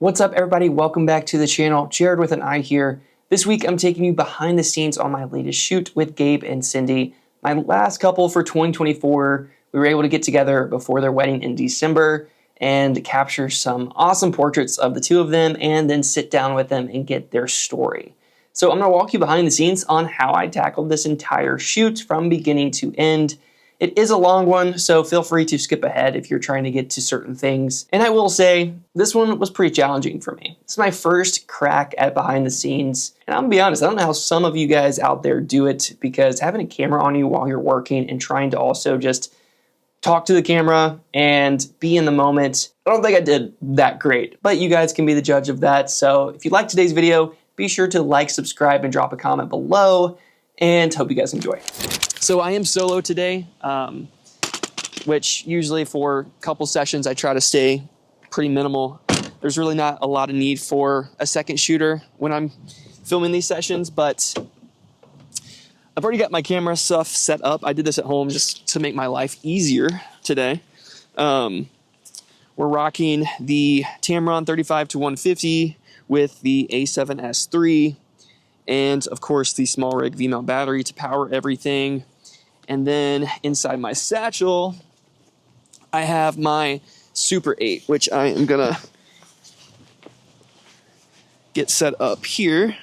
What's up, everybody? Welcome back to the channel. Jared with an I here. This week, I'm taking you behind the scenes on my latest shoot with Gabe and Cindy. My last couple for 2024, we were able to get together before their wedding in December and capture some awesome portraits of the two of them and then sit down with them and get their story. So I'm going to walk you behind the scenes on how I tackled this entire shoot from beginning to end. It is a long one, so feel free to skip ahead if you're trying to get to certain things. And I will say, this one was pretty challenging for me. This is my first crack at behind the scenes. And I'm gonna be honest, I don't know how some of you guys out there do it, because having a camera on you while you're working and trying to also just talk to the camera and be in the moment, I don't think I did that great. But you guys can be the judge of that. So if you like today's video, be sure to like, subscribe, and drop a comment below. And hope you guys enjoy. So I am solo today, which usually for a couple sessions I try to stay pretty minimal. There's really not a lot of need for a second shooter when I'm filming these sessions, but I've already got my camera stuff set up. I did this at home just to make my life easier today. We're rocking the Tamron 35-150 with the A7S III. And of course the small rig V-mount battery to power everything. And then inside my satchel, I have my Super 8, which I am gonna get set up here.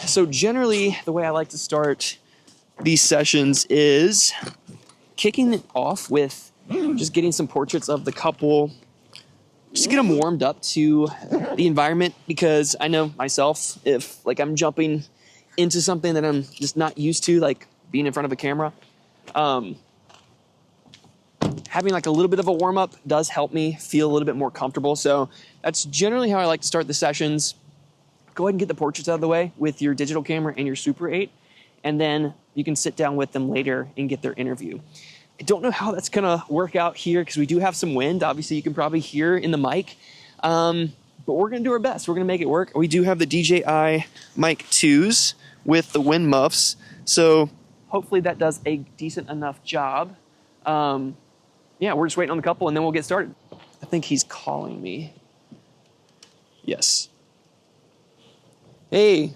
So generally, the way I like to start these sessions is kicking it off with just getting some portraits of the couple, just get them warmed up to the environment, because I know myself, if like I'm jumping into something that I'm just not used to, like being in front of a camera, having like a little bit of a warm up does help me feel a little bit more comfortable. So that's generally how I like to start the sessions. Go ahead and get the portraits out of the way with your digital camera and your Super 8, and then you can sit down with them later and get their interview. I don't know how that's gonna work out here because we do have some wind. Obviously, you can probably hear in the mic, but we're gonna do our best. We're gonna make it work. We do have the DJI Mic 2s with the wind muffs, so hopefully that does a decent enough job. Yeah, we're just waiting on the couple and then we'll get started. I think he's calling me. Yes. Hey.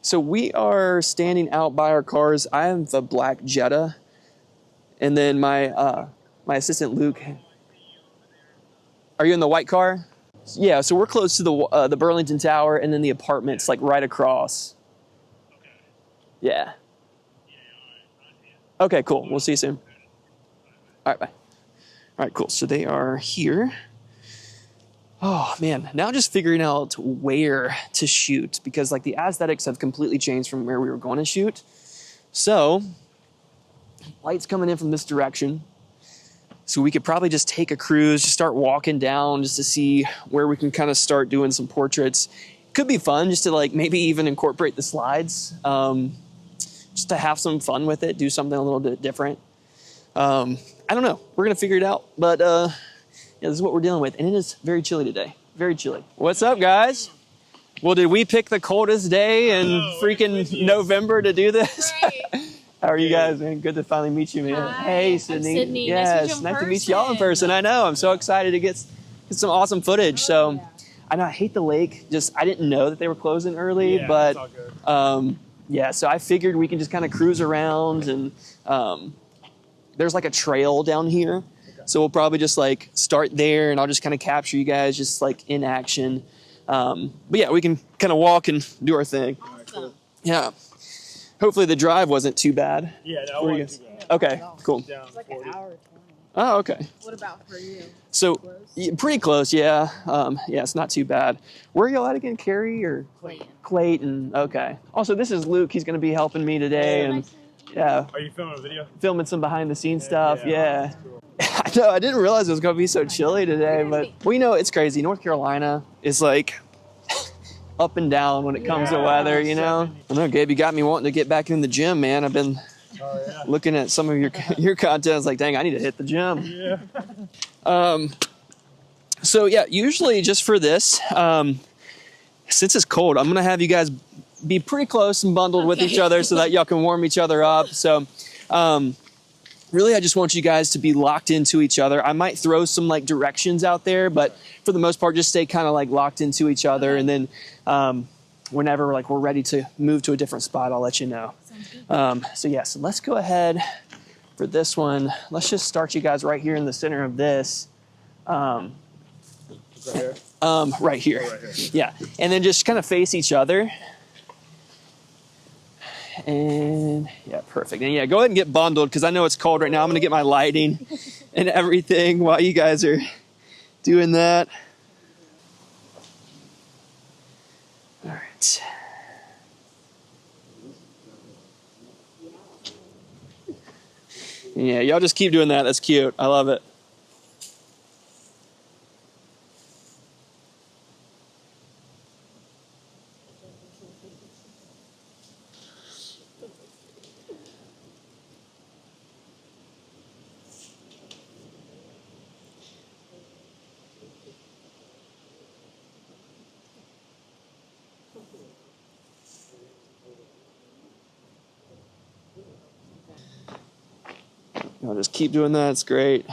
So we are standing out by our cars. I have the black Jetta, and then my assistant Luke. Are you in the white car? Yeah. So we're close to the Burlington Tower, and then the apartments like right across. Okay. Yeah. Okay. Cool. We'll see you soon. All right. Bye. All right. Cool. So they are here. Oh man, now just figuring out where to shoot, because like the aesthetics have completely changed from where we were going to shoot. So light's coming in from this direction. So we could probably just take a cruise, just start walking down just to see where we can kind of start doing some portraits. Could be fun just to like maybe even incorporate the slides, just to have some fun with it, do something a little bit different. I don't know. We're going to figure it out, but yeah, this is what we're dealing with, and it is very chilly today. Very chilly. What's up, guys? Well, did we pick the coldest day in freaking November to do this? Right. How are you guys, man? Good to finally meet you, man. Hi, hey, Sydney. I'm Sydney. Yes, nice to meet y'all in person. I know. I'm so excited to get some awesome footage. So, yeah. I know I hate the lake. Just I didn't know that they were closing early, yeah, but yeah. So I figured we can just kind of cruise around, and there's like a trail down here. So we'll probably just like start there, and I'll just kind of capture you guys just like in action. But yeah, we can kind of walk and do our thing. Awesome. Yeah. Hopefully the drive wasn't too bad. Yeah, no, it wasn't too bad. Okay, cool. It's like an hour 20. Oh, okay. What about for you? So pretty close, yeah. Yeah, it's not too bad. Where are y'all at again, Carrie or Clayton? Clayton. Okay. Also, this is Luke. He's going to be helping me today, and yeah. Are you filming a video? Filming some behind the scenes stuff. Yeah. Cool. I know, I didn't realize it was going to be so chilly today, but we know it's crazy. North Carolina is like up and down when it comes to weather, you know? I know, Gabe, you got me wanting to get back in the gym, man. I've been looking at some of your content. I was like, dang, I need to hit the gym. Yeah. So yeah, usually just for this, since it's cold, I'm going to have you guys be pretty close and bundled with each other so that y'all can warm each other up. So really, I just want you guys to be locked into each other. I might throw some like directions out there, but for the most part, just stay kind of like locked into each other. And then whenever like we're ready to move to a different spot, I'll let you know. So let's go ahead for this one. Let's just start you guys right here in the center of this. Right here? Right here. Oh, right here. Yeah. And then just kind of face each other. And yeah, perfect. And yeah, go ahead and get bundled because I know it's cold right now. I'm going to get my lighting and everything while you guys are doing that. All right. Yeah, y'all just keep doing that. That's cute. I love it. I'll just keep doing that. It's great.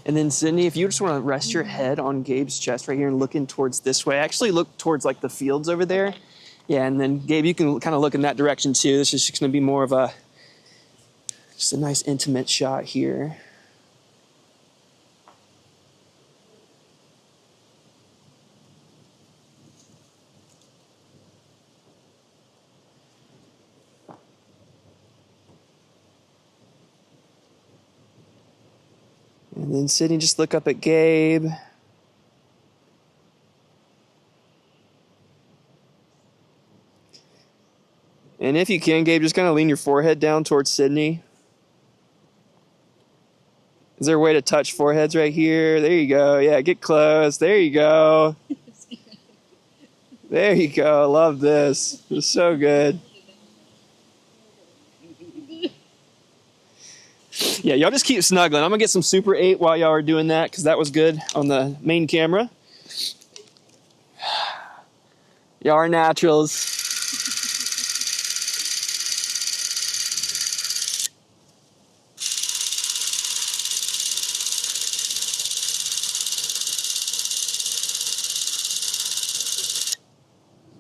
And then Sydney, if you just want to rest your head on Gabe's chest right here and looking towards this way, actually look towards like the fields over there. Yeah, and then Gabe, you can kind of look in that direction too. This is just going to be more of just a nice intimate shot here. And then Sydney, just look up at Gabe. And if you can, Gabe, just kind of lean your forehead down towards Sydney. Is there a way to touch foreheads right here? There you go. Yeah, get close. There you go. There you go. I love this. It's so good. Yeah, y'all just keep snuggling. I'm going to get some Super 8 while y'all are doing that because that was good on the main camera. Y'all are naturals.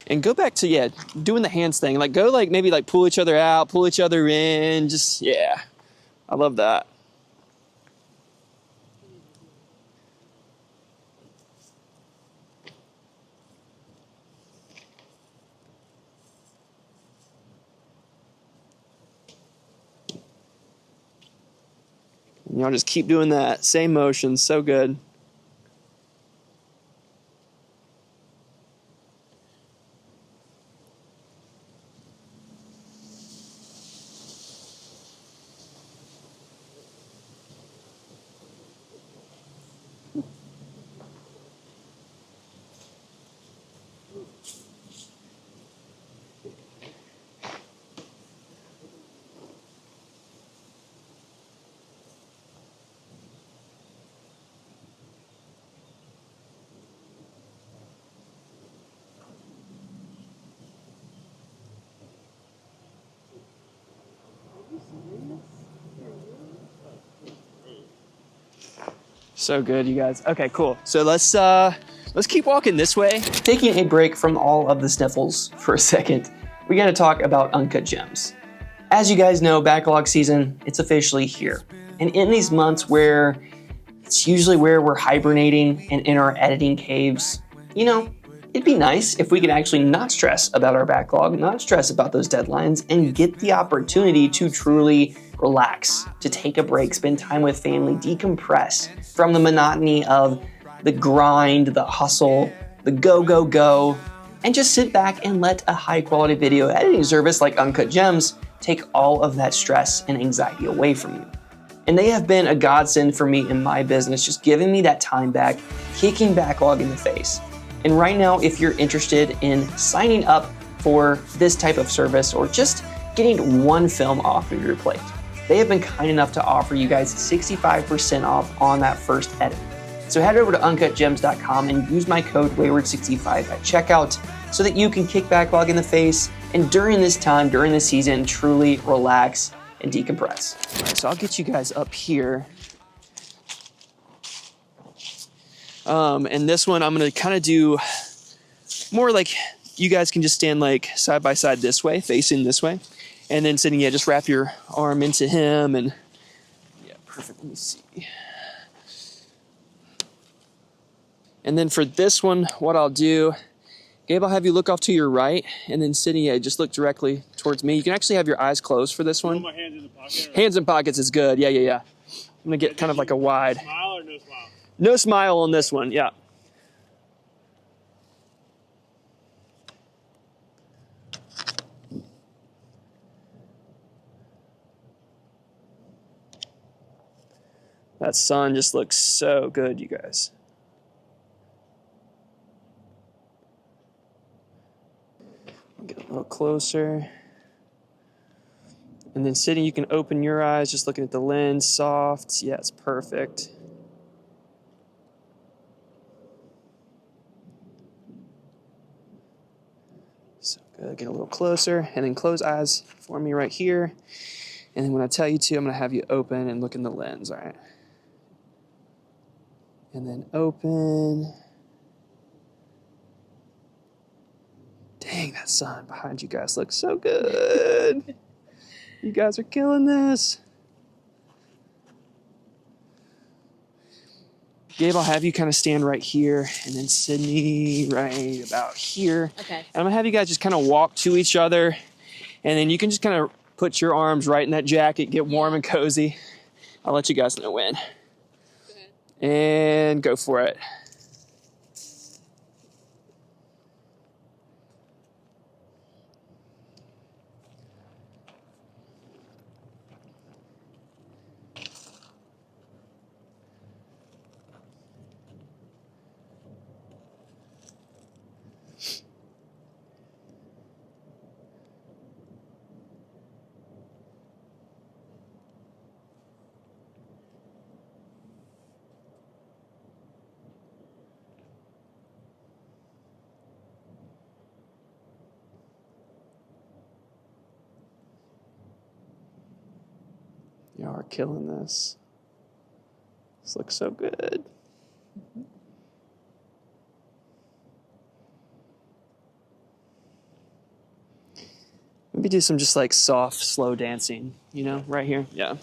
And go back to, doing the hands thing. Like, go, like, maybe, like, pull each other out, pull each other in. Just, yeah. I love that. And y'all just keep doing that. Same motion. So good. So good, you guys. Okay, cool. So let's keep walking this way. Taking a break from all of the sniffles for a second, we gotta talk about Uncut Gems. As you guys know, backlog season, it's officially here. And in these months where it's usually where we're hibernating and in our editing caves, it'd be nice if we could actually not stress about our backlog, not stress about those deadlines, and get the opportunity to truly relax, to take a break, spend time with family, decompress from the monotony of the grind, the hustle, the go, go, go, and just sit back and let a high quality video editing service like Uncut Gems take all of that stress and anxiety away from you. And they have been a godsend for me in my business, just giving me that time back, kicking backlog in the face. And right now, if you're interested in signing up for this type of service or just getting one film off of your plate, they have been kind enough to offer you guys 65% off on that first edit. So head over to uncutgems.com and use my code Wayward65 at checkout so that you can kick back log in the face and during this time, during the season, truly relax and decompress. All right, so I'll get you guys up here. And this one I'm gonna kind of do more like you guys can just stand like side by side this way, facing this way. And then sitting, just wrap your arm into him and perfect, let me see. And then for this one, what I'll do, Gabe, I'll have you look off to your right and then sitting, just look directly towards me. You can actually have your eyes closed for this one. Throw my hands in the pocket. Right? Hands in pockets is good, yeah. I'm gonna get kind of like a wide. Smile or no smile? No smile on this one, yeah. That sun just looks so good, you guys. Get a little closer. And then sitting, you can open your eyes, just looking at the lens, soft. Yeah, it's perfect. So good, get a little closer, and then close eyes for me right here. And then when I tell you to, I'm gonna have you open and look in the lens, all right? And then open. Dang, that sun behind you guys looks so good. You guys are killing this. Gabe, I'll have you kind of stand right here, and then Sydney right about here. Okay. And I'm gonna have you guys just kind of walk to each other, and then you can just kind of put your arms right in that jacket, get warm and cozy. I'll let you guys know when. And go for it. Y'all are killing this. This looks so good. Maybe do some just like soft, slow dancing, right here. Yeah.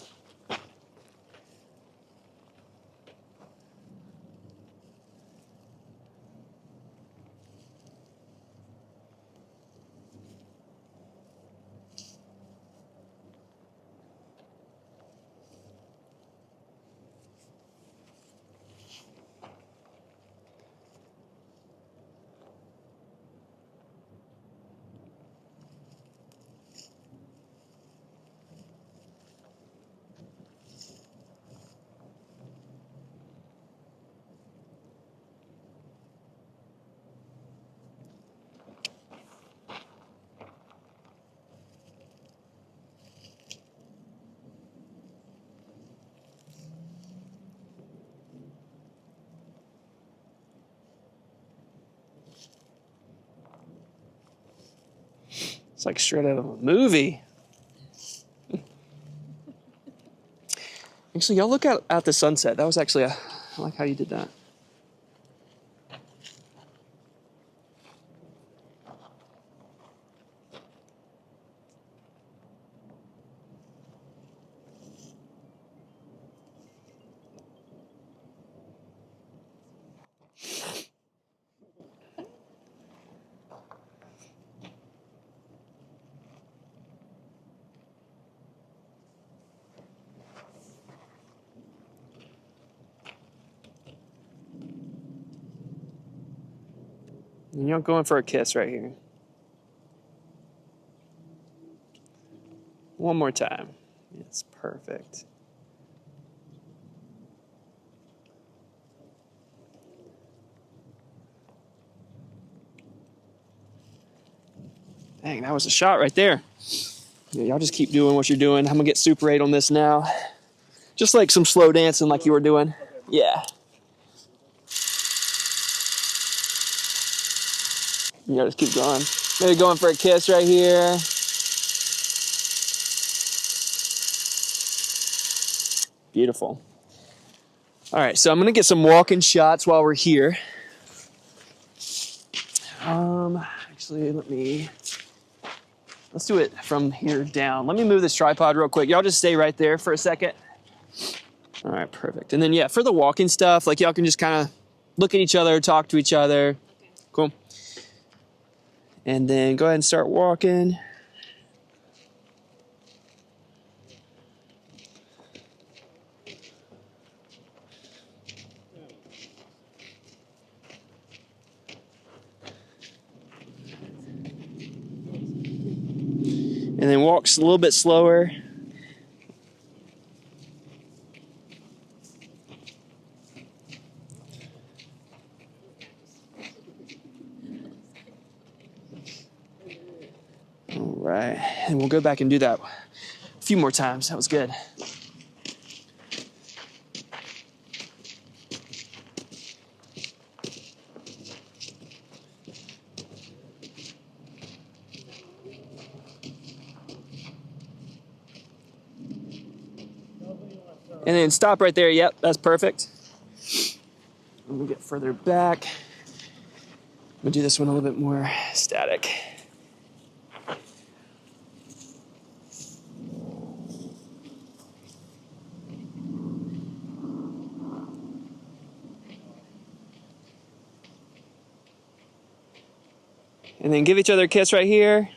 It's like straight out of a movie. Actually, y'all look out at the sunset. That was actually I like how you did that. And you're going for a kiss right here. One more time. It's perfect. Dang, that was a shot right there. Yeah, y'all just keep doing what you're doing. I'm gonna get Super 8 on this now. Just like some slow dancing like you were doing. Yeah. Yeah, just keep going. Maybe going for a kiss right here. Beautiful. All right, so I'm gonna get some walking shots while we're here. Actually, let's do it from here down. Let me move this tripod real quick. Y'all just stay right there for a second. All right, perfect. And then yeah, for the walking stuff, like y'all can just kind of look at each other, talk to each other. Cool. And then go ahead and start walking. And then walks a little bit slower. All right, and we'll go back and do that a few more times. That was good. And then stop right there. Yep, that's perfect. Let me get further back. I'm gonna do this one a little bit more static. And then give each other a kiss right here.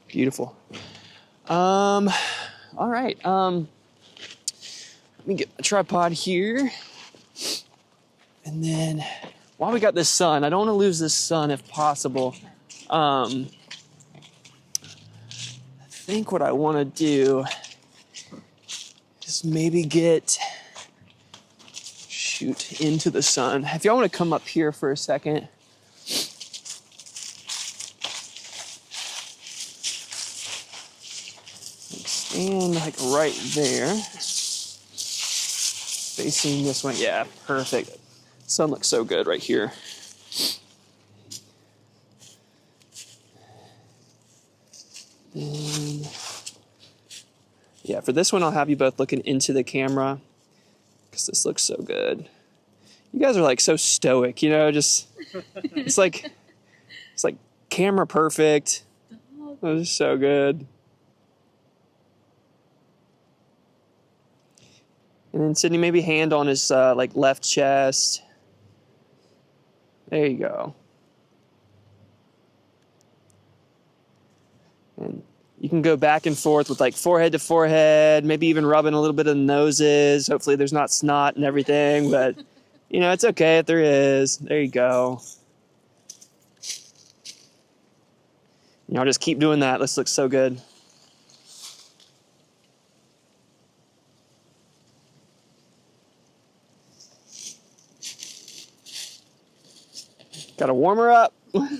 Beautiful. All right. Let me get a tripod here. And then while we got this sun, I don't want to lose this sun if possible. I think what I want to do is maybe shoot into the sun. If y'all want to come up here for a second. Stand like right there. Facing this one. Yeah, perfect. Sun looks so good right here. And yeah, for this one, I'll have you both looking into the camera because this looks so good. You guys are like so stoic, you know, just, it's like camera perfect. It was so good. And then Sydney, maybe hand on his like left chest. There you go. And you can go back and forth with like forehead to forehead, maybe even rubbing a little bit of the noses. Hopefully there's not snot and everything, but you know, it's okay if there is. There you go. You know, just keep doing that. This looks so good. Gotta warm her up. I'm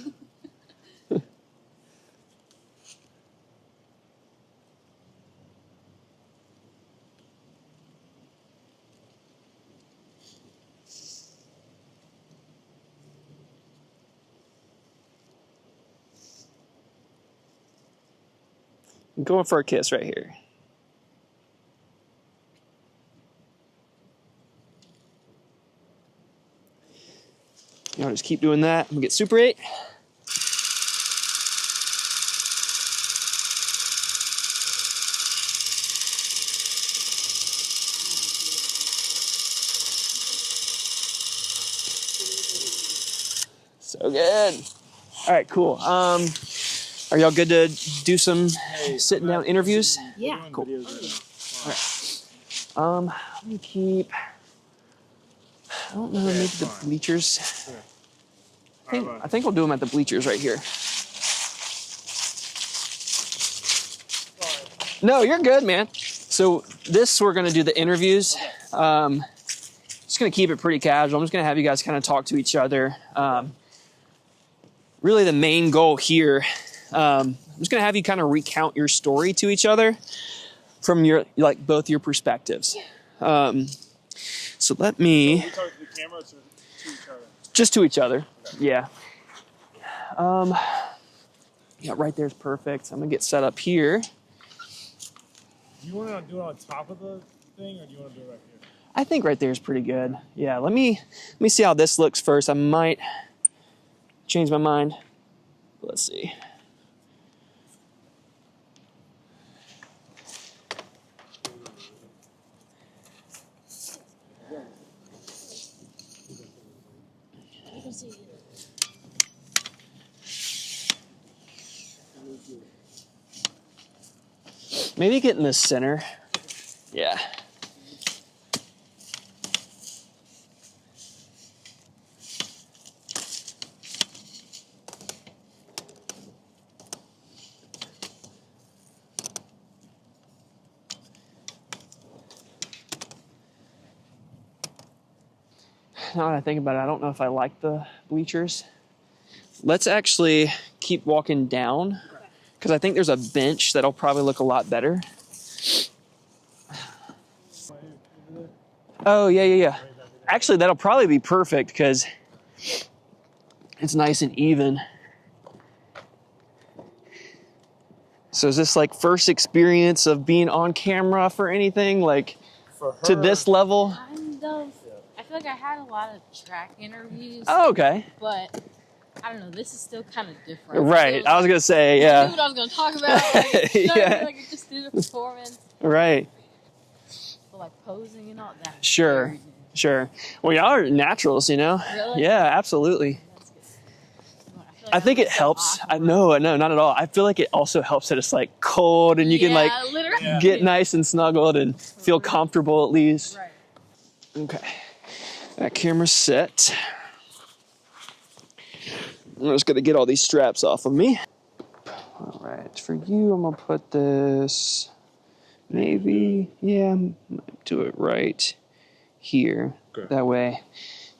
going for a kiss right here. You know, just keep doing that. I'm gonna get Super 8. So good. All right, cool. Are y'all good to do some sitting down interviews? Yeah. Cool. All right. Let me keep. I don't know, maybe the bleachers. I think we'll do them at the bleachers right here. No, you're good, man. So we're going to do the interviews. Just going to keep it pretty casual. I'm just going to have you guys kind of talk to each other. Really the main goal here, I'm just going to have you kind of recount your story to each other from your, like, both your perspectives. So let me... So we talk to the camera or to each other? Just to each other. Okay. Yeah. Yeah, right there's perfect. I'm going to get set up here. Do you want to do it on top of the thing, or do you want to do it right here? I think right there is pretty good. Yeah, let me see how this looks first. I might change my mind. Let's see. Maybe get in the center. Yeah. Now that I think about it, I don't know if I like the bleachers. Let's actually keep walking down because I think there's a bench that'll probably look a lot better. Oh, yeah. Actually, that'll probably be perfect because it's nice and even. So is this like first experience of being on camera for anything, like to this level? Kind of. I feel like I had a lot of track interviews. Oh, okay. But I don't know. This is still kind of different. Right. I was gonna say, yeah. I knew what I was gonna talk about. Like, you know, Yeah. I feel like I just did a performance. Right. But like posing and all that. Sure. Sure. Well, y'all are naturals, you know? Really? Yeah, absolutely. That's good. I think it helps. No, not at all. I feel like it also helps that it's like cold and you can like literally. get nice and snuggled and feel comfortable at least. Right. Okay. That camera's set. I'm just gonna get all these straps off of me. All right, for you, I'm gonna put this maybe, yeah, do it right here. Okay. That way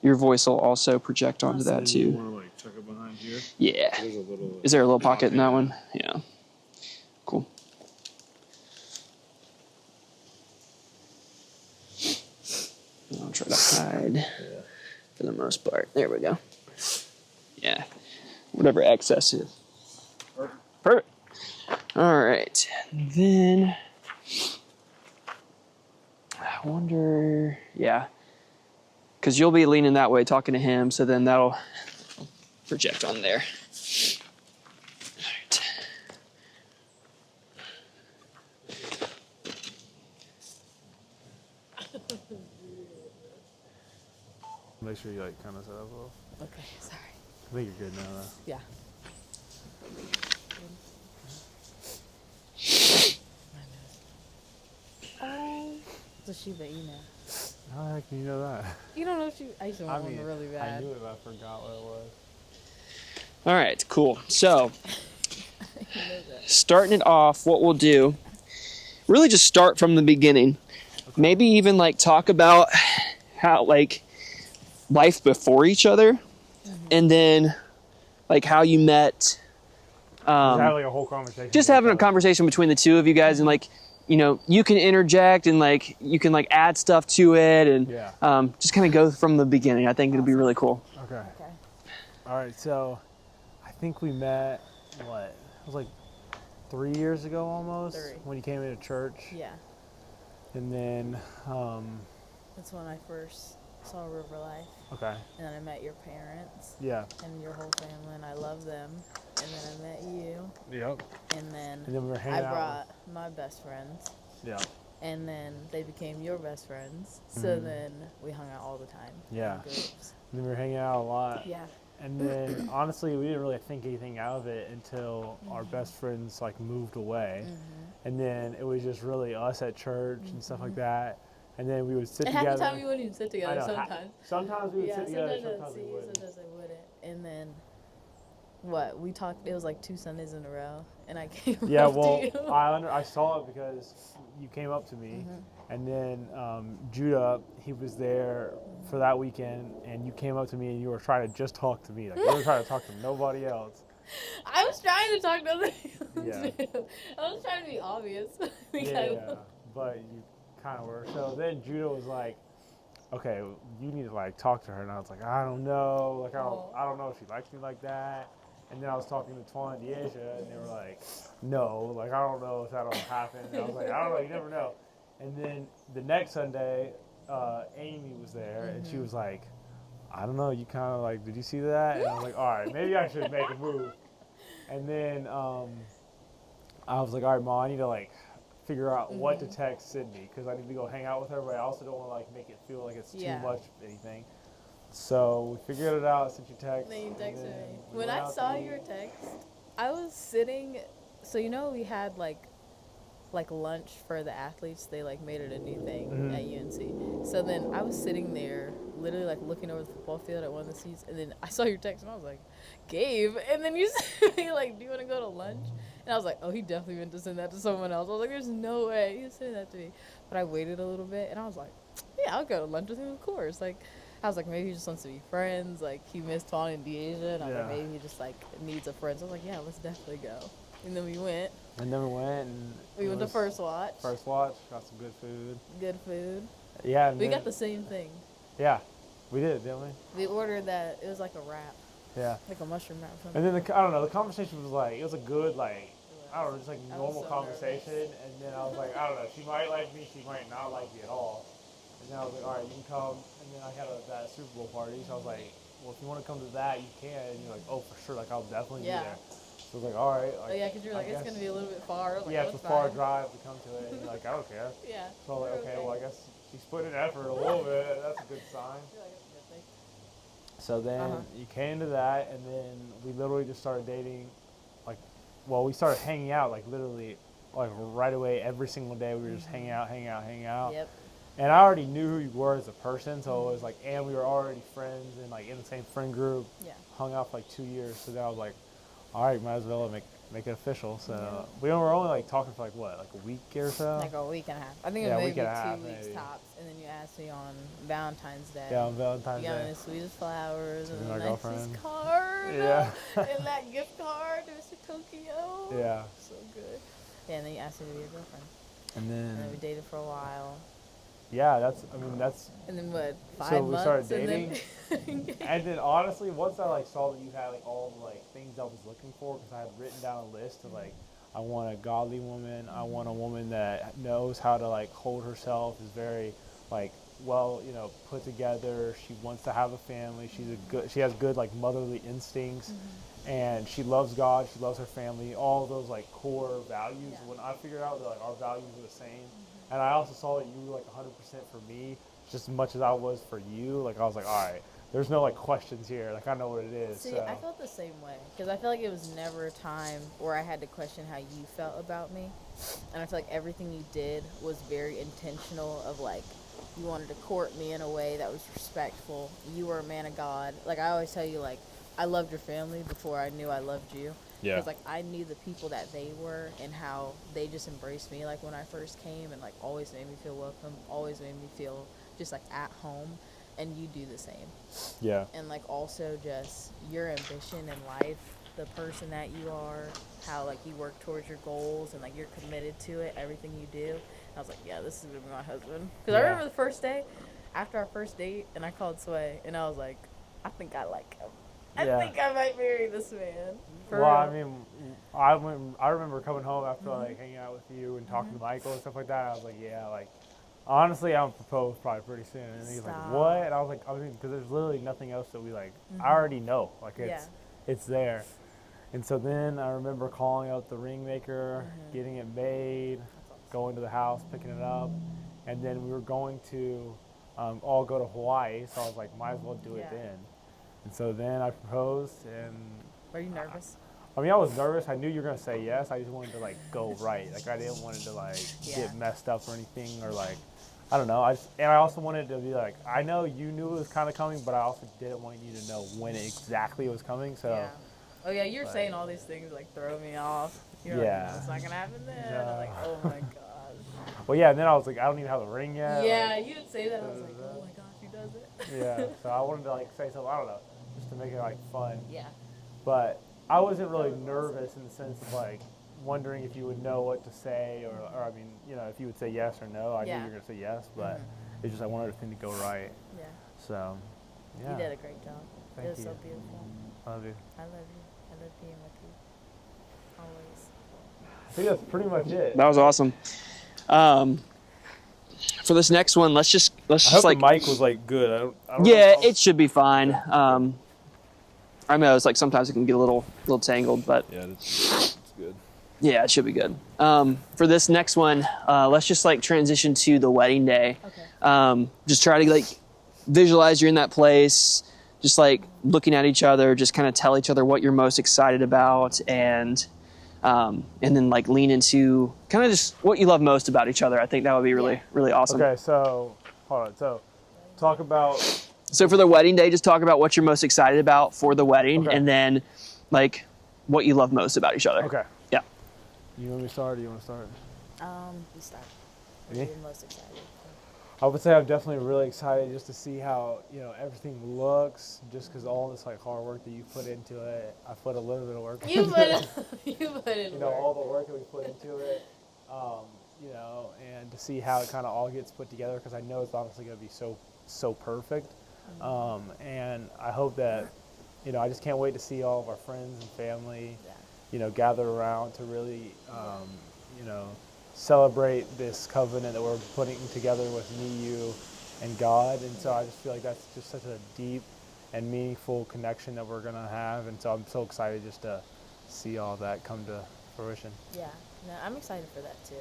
your voice will also project onto that You too. want to like tuck it behind here? Yeah. There's a little. Is there a little pocket in that one? Yeah. Cool. I'll try to hide for the most part. There we go. Yeah. Whatever excess is. Perfect. All right. Then I wonder, yeah. Because you'll be leaning that way talking to him, so then that'll project on there. All right. Make sure you like kind of set up a little. Okay. Sorry. I think you're good now, though. Yeah. So she bet you know. How the heck do you know that? You don't know if she. I used to want one really bad. I knew it, but I forgot what it was. All right, cool. So, You know that. starting it off, what we'll do, really just start from the beginning. Okay. Maybe even like talk about how, like, life before each other, and then like how you met. Just have like a whole conversation. Just having a conversation between the two of you guys, and like, you know, you can interject and like you can like add stuff to it, and just kind of go from the beginning. I think it'll be really cool. Okay. All right, so I think we met, what, it was like 3 years ago almost? 3. When you came into church. Yeah. And then, That's when I first saw River Life. okay. And then I met your parents. Yeah. And your whole family, and I love them. And then I met you. Yep. And then we were hanging I out. brought my best friends. Yeah. And then they became your best friends. So then we hung out all the time. Yeah. In groups. And then we were hanging out a lot. Yeah. And then, honestly, we didn't really think anything out of it until our best friends, like, moved away. And then it was just really us at church and stuff like that. And then we would sit And together. half the time we wouldn't even sit together sometimes. Sometimes we would sit together, sometimes sometimes we I'd see you, wouldn't. sometimes I wouldn't. And then What we talked, it was like 2 Sundays in a row, and I came Yeah, up well, to you. I saw it because you came up to me, and then Judah, he was there for that weekend, and you came up to me and you were trying to just talk to me, like you were trying to talk to nobody else. I was trying to talk to other people Yeah. too. I was trying to be obvious. Yeah, but you kind of were. So then Judah was like, "Okay, you need to like talk to her," and I was like, "I don't know, like I don't know if she likes me like that." And then I was talking to Twan and Deasia, and they were like, "No, like I don't know if that'll happen." And I was like, "I don't know, you never know." And then the next Sunday, Amy was there, and she was like, "I don't know, you kind of like, did you see that?" And I was like, "All right, maybe I should make a move." And then I was like, "All right, Mom, I need to like figure out what to text Sydney because I need to go hang out with her, but I also don't want to like make it feel like it's too much of anything." So we figured it out. Sent you text. Then you texted me. We When went I out saw to eat. your text, I was sitting. So we had like lunch for the athletes. They like made it a new thing at UNC. So then I was sitting there, literally like looking over the football field at one of the seats, and then I saw your text, and I was like, "Gabe," and then you said me like, "Do you want to go to lunch?" And I was like, "Oh, he definitely meant to send that to someone else." I was like, "There's no way he sent that to me," but I waited a little bit, and I was like, "Yeah, I'll go to lunch with him, of course." Like, I was like, maybe he just wants to be friends. Like, he missed Twan and Deasia, and I was like, maybe he just like needs a friend. So I was like, "Yeah, let's definitely go." And then we went. And then we went and We went to First Watch. First Watch, got some good food. Good food. Yeah, and We then, got the same thing. Yeah, we did, didn't we? We ordered that. It was like a wrap, Yeah. like a mushroom wrap. And then I don't know, the conversation was like, it was a good like, I don't know, just like I was normal so conversation. And then I was like, I don't know, she might like me, she might not like me at all. And then I was like, all right, you can come. And then I had that Super Bowl party, so I was like, well, if you want to come to that, you can. And you're like, oh, for sure, like I'll definitely be there. So I was like, all right. Like, Oh yeah, because you're like, it's gonna be a little bit far. Like, yeah, it's a far drive to come to it. And you're like, I don't care. Yeah. So I was like, okay, well, I guess she's putting in effort a little bit. That's a good sign. You're like, it's a good thing. So then you came to that, and then we literally just started dating. Like, well, we started hanging out, like literally, like right away. Every single day, we were just hanging out. Yep. And I already knew who you were as a person, so it was like, and we were already friends and like in the same friend group. Yeah. Hung out for like 2 years, so then I was like, all right, might as well make it official. So we were only like talking for like what, like a week or so. Like a week and a half. I think Yeah, it a was week and a maybe half, 2 weeks maybe. tops, and then you asked me on Valentine's Day. Yeah, on Valentine's You got me Day. the sweetest flowers and my the girlfriend. nicest card. Yeah. And that gift card to Mr. Tokyo. Yeah. So good. Yeah, and then you asked me to be your girlfriend. And And then then we dated for a while. yeah, that's And then what, 5 So we months? started dating? And then And then honestly, once I like saw that you had like all the like things I was looking for, because I had written down a list of like, I want a godly woman, I want a woman that knows how to like hold herself, is very like well, put together. She wants to have a family. She has good like motherly instincts, and she loves God. She loves her family. All those like core values. Yeah. When I figured out that like our values were the same, and I also saw that you were like 100% for me, just as much as I was for you. Like I was like, all right, there's no like questions here. Like I know what it is. See, so. I felt the same way because I feel like it was never a time where I had to question how you felt about me, and I feel like everything you did was very intentional. Of like, you wanted to court me in a way that was respectful. You were a man of God. Like I always tell you, like I loved your family before I knew I loved you. Yeah. Because like I knew the people that they were and how they just embraced me. Like when I first came, and like always made me feel welcome. Always made me feel just like at home. And you do the same. Yeah. And like also just your ambition in life, the person that you are, how like you work towards your goals and like you're committed to it, everything you do. I was like, yeah, this is gonna be my husband. Because I remember the first day, after our first date, and I called Sway, and I was like, I think I like him. I think I might marry this man. For real. I mean, I remember coming home after like hanging out with you and talking to Michael and stuff like that. I was like, yeah, like. Honestly, I'm proposed probably pretty soon. And he's like, what? And I was like, because there's literally nothing else that we like. I already know. Like, it's there. And so then I remember calling out the ring maker, getting it made, going to the house, picking it up. And then we were going to all go to Hawaii. So I was like, might as well do it then. And so then I proposed. And were you nervous? I mean, I was nervous. I knew you were going to say yes. I just wanted to, like, go right. Like, I didn't want it to, like, get messed up or anything or, like, I don't know. I also wanted to be like, I know you knew it was kind of coming, but I also didn't want you to know when exactly it was coming. So Oh yeah, you're Like, saying all these things like throw me off. You're Yeah. like, no, it's not gonna happen then. No. I'm like, oh my gosh. Well, yeah, and then I was like, I don't even have the ring yet. Yeah, Like, you would say that. I was like, oh my gosh, he does it. yeah, so I wanted to like say something, I don't know, just to make it like fun. Yeah. But I wasn't really nervous in the sense of like wondering if you would know what to say, or I mean, you know, if you would say yes or no. I knew you were gonna say yes, but it's just I wanted everything to go right. Yeah. So, yeah. You did a great job. Thank It was you. so beautiful. Love you. I love you. I love being with you. Always. I think that's pretty much it. That was awesome. For this next one, let's just I hope like the mic was like good. I don't yeah, know it should be fine. I know it's like sometimes it can get a little tangled, but yeah, it's good. yeah, it should be good. For this next one, let's just like transition to the wedding day. Okay. Just try to like visualize you're in that place, just like looking at each other, just kind of tell each other what you're most excited about, and then like lean into kind of just what you love most about each other. I think that would be really awesome. Okay, so hold on. So talk about. So for the wedding day, just talk about what you're most excited about for the wedding, Okay. and then like what you love most about each other. Okay. Yeah. You want me to start? Or do you want to start? You start. Me? What are you most excited for? I would say I'm definitely really excited just to see how, you know, everything looks, just because all this like hard work that you put into it. I put a little bit of work You into put it. it. You put it. You know, all the work that we put into it, you know, and to see how it kind of all gets put together, because I know it's obviously going to be so perfect. And I hope that, you know, I just can't wait to see all of our friends and family, you know, gather around to really, you know, celebrate this covenant that we're putting together with me, you, and God. And so I just feel like that's just such a deep and meaningful connection that we're going to have. And so I'm so excited just to see all that come to fruition. Yeah, no, I'm excited for that too.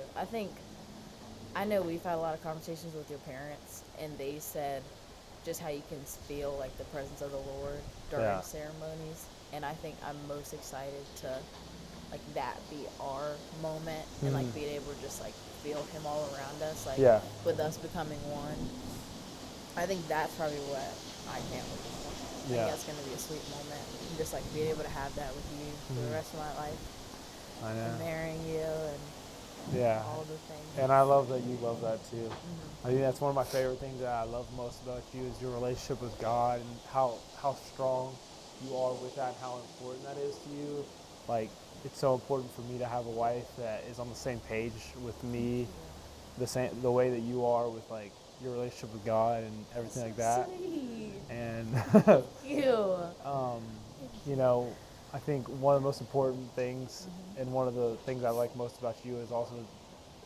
I know we've had a lot of conversations with your parents, and they said just how you can feel like the presence of the Lord during ceremonies. And I think I'm most excited to like that be our moment, and like being able to just like feel Him all around us, like with us becoming one. I think that's probably what I can't wait for. I think that's going to be a sweet moment, and just like being able to have that with you for the rest of my life. I know. And marrying you and all the things. And I love that you love that too. I think that's one of my favorite things that I love most about you is your relationship with God, and how strong you are with that, and how important that is to you. Like, it's so important for me to have a wife that is on the same page with me, the way that you are with like your relationship with God and everything like that. Sweet. And Thank you. you know, I think one of the most important things, and one of the things I like most about you is also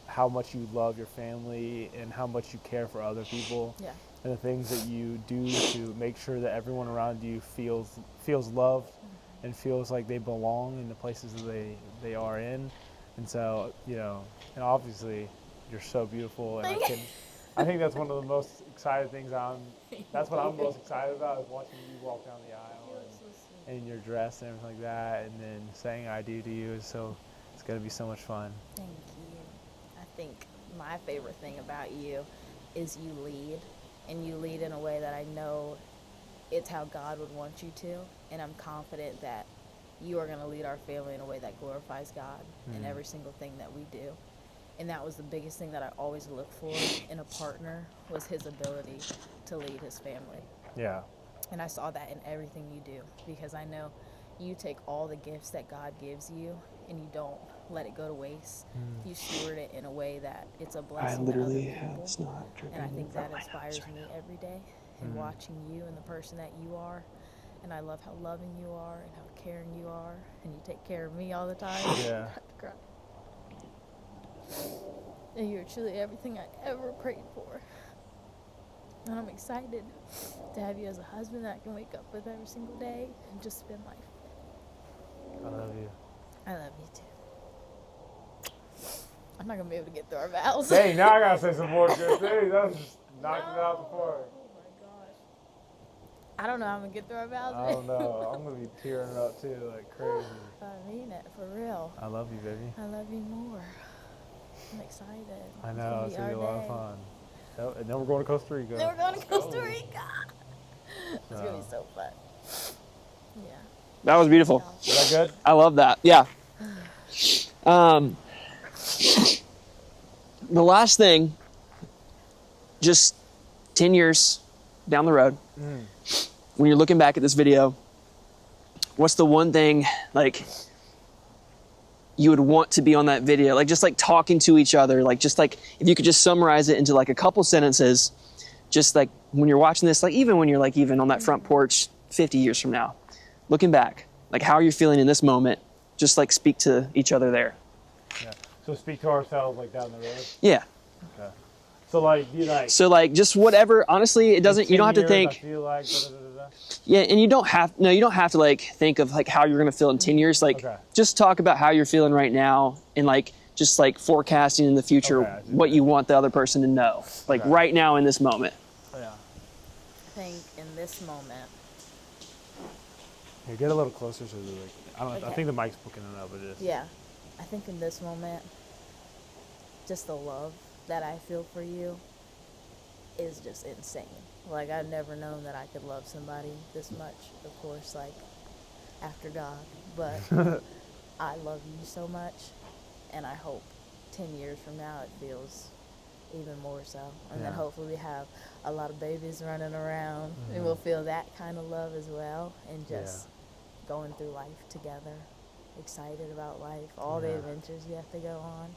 how much you love your family and how much you care for other people. Yeah. And the things that you do to make sure that everyone around you feels loved and feels like they belong in the places that they are in. And so, you know, and obviously you're so beautiful, and I think that's one of the most excited things that's what I'm most excited about, is watching you walk down the aisle and in your dress and everything like that, and then saying I do to you. So it's going to be so much fun. Thank you. I think my favorite thing about you is you lead, and you lead in a way that I know it's how God would want you to, and I'm confident that you are going to lead our family in a way that glorifies God in every single thing that we do. And that was the biggest thing that I always look for in a partner, was his ability to lead his family. Yeah. And I saw that in everything you do, because I know you take all the gifts that God gives you and you don't let it go to waste. You steward it in a way that it's a blessing to other people. And I think that inspires me every day in watching you and the person that you are. And I love how loving you are and how caring you are, and you take care of me all the time. Yeah. And you're truly everything I ever prayed for. And I'm excited to have you as a husband that I can wake up with every single day and just spend life with. I love you. I love you too. I'm not gonna be able to get through our vows. Dang, now I gotta say some more good things. That was just knocked it out before. Oh my gosh. I don't know how I'm gonna get through our vows. I don't know. I'm gonna be tearing up too, like crazy. I mean it, for real. I love you, baby. I love you more. I'm excited. I know, it's gonna be a lot of fun. Yep, and then we're going to Costa Rica. Then we're going to Costa Rica. It's gonna be so fun. Yeah. That was beautiful. Is that good? I love that. Yeah. The last thing, just 10 years down the road, when you're looking back at this video, what's the one thing like you would want to be on that video? Like just like talking to each other, like just like if you could just summarize it into like a couple sentences, just like when you're watching this, like even when you're like even on that front porch 50 years from now, looking back, like how you're feeling in this moment, just like speak to each other there. Yeah. So speak to ourselves like down the road. Yeah. Okay. So like be like. So like just whatever. Honestly, it doesn't. You don't have to think. I feel like. Yeah, and you don't have to like think of like how you're gonna feel in 10 years. Like just talk about how you're feeling right now and like just like forecasting in the future what you want the other person to know. Like right now in this moment. Yeah. I think in this moment. Here, get a little closer so like I don't. I think the mic's picking it up. It is. Yeah, I think in this moment, just the love that I feel for you is just insane. Like, I've never known that I could love somebody this much, of course, like, after God. But I love you so much, and I hope 10 years from now it feels even more so. And then hopefully we have a lot of babies running around, and we'll feel that kind of love as well, and just going through life together, excited about life, all the adventures you have to go on,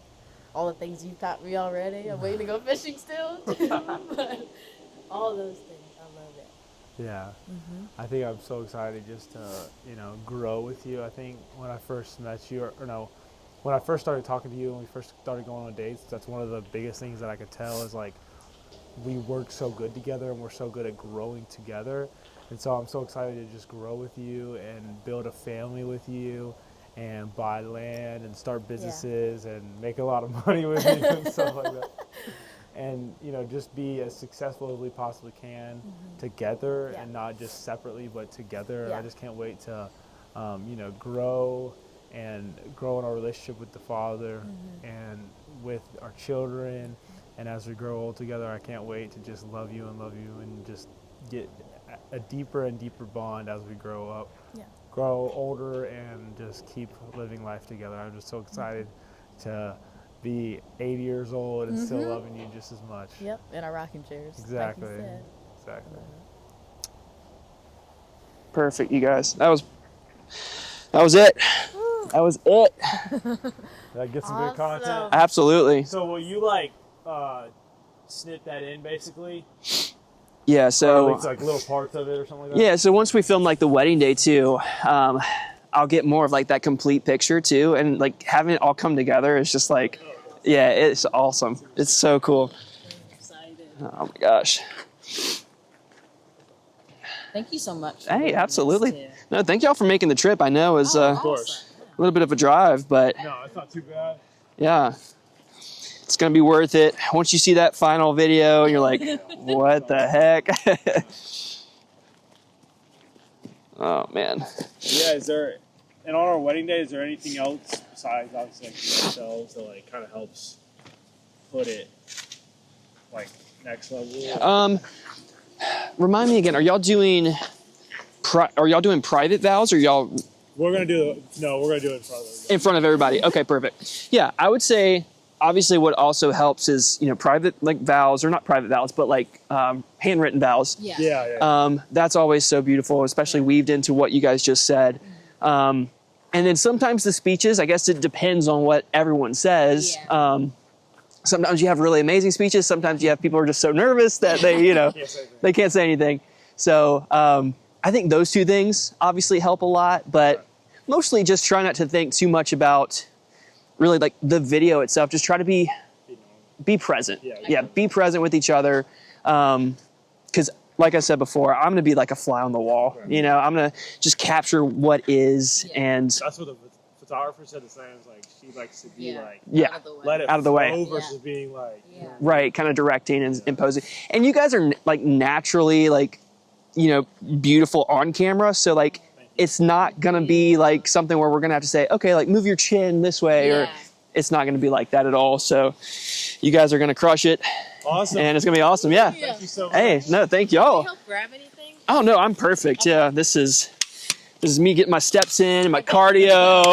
all the things you've taught me already. I'm waiting to go fishing still, too, but all those things, I love it. Yeah, I think I'm so excited just to, grow with you. I think when I first met you, when I first started talking to you and we first started going on dates, that's one of the biggest things that I could tell is like, we work so good together and we're so good at growing together. And so I'm so excited to just grow with you and build a family with you and buy land and start businesses and make a lot of money with you and stuff like that. And, just be as successful as we possibly can together and not just separately, but together. Yeah. I just can't wait to, grow in our relationship with the Father and with our children. And as we grow old together, I can't wait to just love you and just get a deeper and deeper bond as we grow up, grow older, and just keep living life together. I'm just so excited to be 80 years old and still loving you just as much. Yep, in our rocking chairs. Exactly. Like you said. Exactly. Perfect, you guys. That was it. That was it. That gets some good content. Absolutely. So will you snip that in basically? Yeah, so or at least, like little parts of it or something like that? Yeah, so once we film like the wedding day too, I'll get more of like that complete picture too, and like having it all come together is just like, yeah, it's awesome. It's so cool. I'm excited. Oh my gosh. Thank you so much. Hey, absolutely. No, thank y'all for making the trip. I know it was of course. a little bit of a drive, but No, it's not too bad. yeah, it's gonna be worth it. Once you see that final video, you're like, what the heck? Oh man. Yeah, and on our wedding day, is there anything else besides obviously like ourselves that like kind of helps put it like next level? Remind me again. Are y'all doing private vows, or y'all? We're gonna do it in front of everybody. In front of everybody. Okay, perfect. Yeah, I would say obviously what also helps is private like vows, or not private vows, but like handwritten vows. Yeah. That's always so beautiful, especially weaved into what you guys just said. And then sometimes the speeches, I guess it depends on what everyone says. Yeah. Sometimes you have really amazing speeches. Sometimes you have people who are just so nervous that they, they can't say anything. So I think those two things obviously help a lot, but mostly just try not to think too much about really like the video itself. Just try to be present. Yeah, be present with each other. Because like I said before, I'm going to be like a fly on the wall. I'm going to just capture what is. And that's what the photographer said the same. It's like she likes to be let it out of the way versus being like right, kind of directing and imposing. And you guys are like naturally like beautiful on camera, so like it's not gonna be like something where we're gonna have to say, okay, like move your chin this way, or it's not gonna be like that at all. So you guys are gonna crush it. Awesome. And it's gonna be awesome. Yeah. Thank you so much. Hey, no, thank y'all. Can you help grab anything? Oh no, I'm perfect. Yeah, this is This is me getting my steps in and my cardio.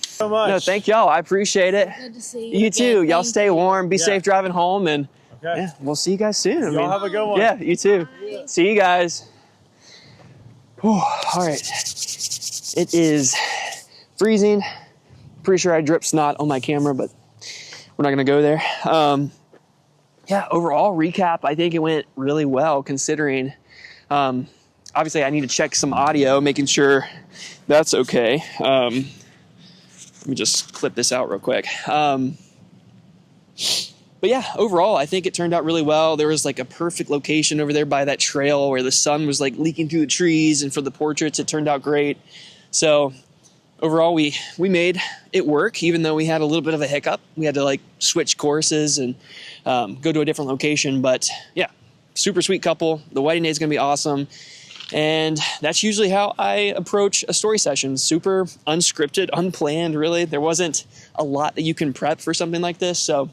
So much. No, thank y'all. I appreciate it. Good to see you. You again. too. Y'all Thank stay you. warm. Be Yeah. safe driving home, and Okay. yeah, we'll see you guys soon. I Y'all mean, have a good one. yeah, you too. Bye. See you guys. Whew, all right. It is freezing. Pretty sure I dripped snot on my camera, but we're not gonna go there. Yeah, overall recap, I think it went really well considering, obviously I need to check some audio, making sure that's okay. Let me just clip this out real quick. But yeah, overall, I think it turned out really well. There was like a perfect location over there by that trail where the sun was like leaking through the trees, and for the portraits, it turned out great. So overall, we made it work, even though we had a little bit of a hiccup. We had to like switch courses and go to a different location. But yeah, super sweet couple. The wedding day is going to be awesome. And that's usually how I approach a story session. Super unscripted, unplanned, really. There wasn't a lot that you can prep for something like this. So,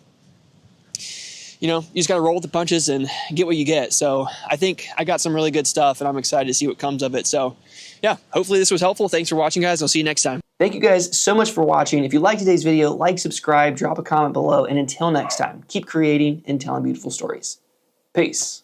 you know, you just got to roll with the punches and get what you get. So I think I got some really good stuff, and I'm excited to see what comes of it. So yeah, hopefully this was helpful. Thanks for watching, guys. I'll see you next time. Thank you guys so much for watching. If you liked today's video, like, subscribe, drop a comment below, and until next time, keep creating and telling beautiful stories. Peace.